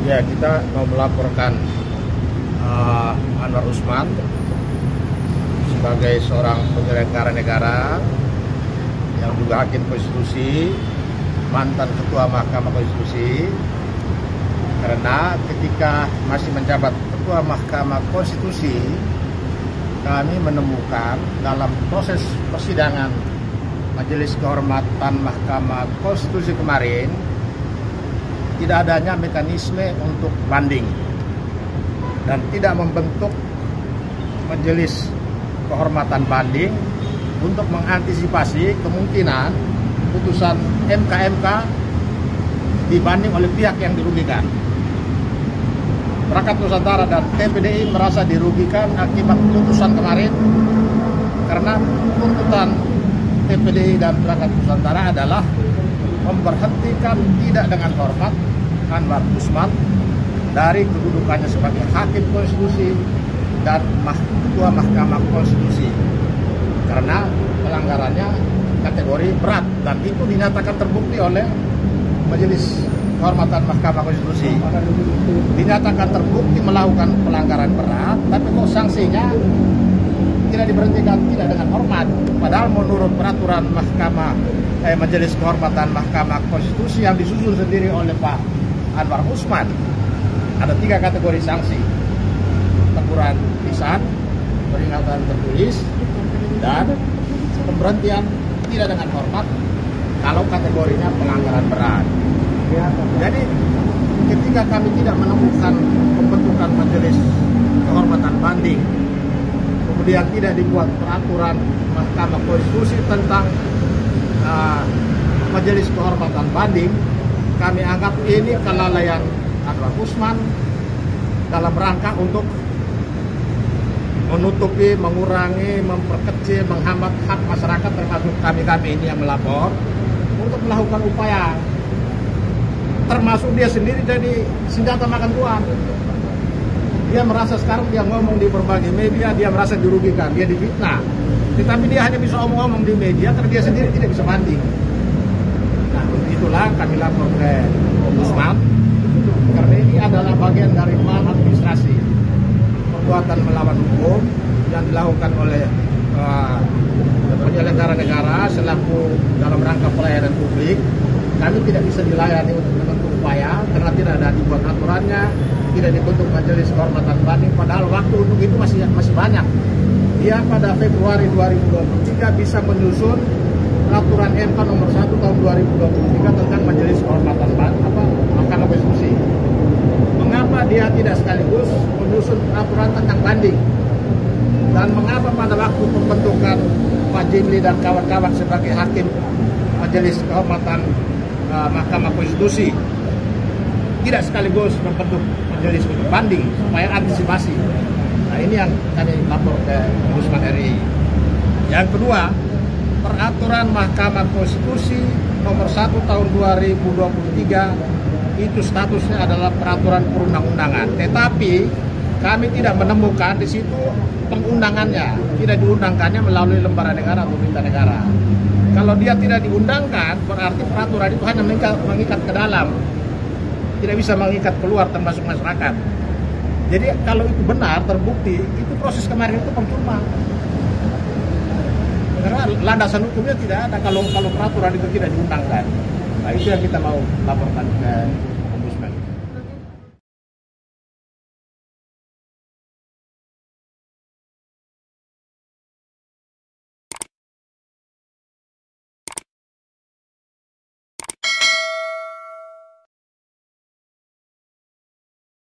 Ya, kita mau melaporkan Anwar Usman sebagai seorang penyelenggara negara yang juga hakim konstitusi, mantan ketua Mahkamah Konstitusi, karena ketika masih menjabat ketua Mahkamah Konstitusi, kami menemukan dalam proses persidangan Majelis Kehormatan Mahkamah Konstitusi kemarin tidak adanya mekanisme untuk banding dan tidak membentuk Majelis Kehormatan banding untuk mengantisipasi kemungkinan putusan MK dibanding oleh pihak yang dirugikan. Perangkat Nusantara dan TPDI merasa dirugikan akibat putusan kemarin karena tuntutan TPDI dan Perangkat Nusantara adalah memberhentikan tidak dengan hormat Anwar Usman dari kedudukannya sebagai hakim konstitusi dan ketua Mahkamah Konstitusi karena pelanggarannya kategori berat dan itu dinyatakan terbukti oleh Majelis Kehormatan Mahkamah Konstitusi. Dinyatakan terbukti melakukan pelanggaran berat, tapi kok sanksinya tidak diberhentikan tidak dengan hormat. Padahal menurut peraturan Majelis Kehormatan Mahkamah Konstitusi yang disusun sendiri oleh Pak Anwar Usman, ada 3 kategori sanksi: teguran lisan, peringatan tertulis, dan pemberhentian tidak dengan hormat kalau kategorinya pelanggaran berat. Jadi ketika kami tidak menemukan pembentukan Majelis Kehormatan banding, kemudian tidak dibuat peraturan Mahkamah Konstitusi tentang Majelis Kehormatan banding, kami anggap ini kelalaian Anwar Usman dalam rangka untuk menutupi, mengurangi, memperkecil, menghambat hak masyarakat termasuk kami ini yang melapor untuk melakukan upaya, termasuk dia sendiri jadi senjata makan tuan. Dia merasa sekarang dia ngomong di berbagai media, dia merasa dirugikan, dia difitnah. Tetapi dia hanya bisa omong-omong di media karena dia sendiri tidak bisa banding. Nah, itulah kami lapor ke Ombudsman karena ini adalah bagian dari maladministrasi, perbuatan melawan hukum yang dilakukan oleh penyelenggara negara selaku dalam rangka pelayanan publik. Kami tidak bisa dilayani untuk membentuk upaya karena tidak ada dibuat aturannya, tidak dibentuk Majelis Kehormatan banding, padahal waktu untuk itu masih banyak. Dia pada Februari 2023 bisa menyusun peraturan MK nomor 1 tahun 2023 tentang Majelis Kehormatan Mahkamah Konstitusi. Mengapa dia tidak sekaligus menyusun peraturan tentang banding? Dan mengapa pada waktu pembentukan Pak Jimli dan kawan-kawan sebagai hakim Majelis Kehormatan Mahkamah Konstitusi tidak sekaligus membentuk majelis untuk banding supaya antisipasi? Nah, ini yang kami lapor ke Ombudsman RI. Yang kedua, peraturan Mahkamah Konstitusi nomor 1 tahun 2023 itu statusnya adalah peraturan perundang-undangan. Tetapi kami tidak menemukan di situ pengundangannya, tidak diundangkannya melalui lembaga negara atau berita negara. Kalau dia tidak diundangkan, berarti peraturan itu hanya mengikat ke dalam, tidak bisa mengikat keluar termasuk masyarakat. Jadi kalau itu benar, terbukti, itu proses kemarin itu percuma. Karena landasan hukumnya tidak ada kalau peraturan itu tidak diundangkan. Nah, itu yang kita mau laporkan ke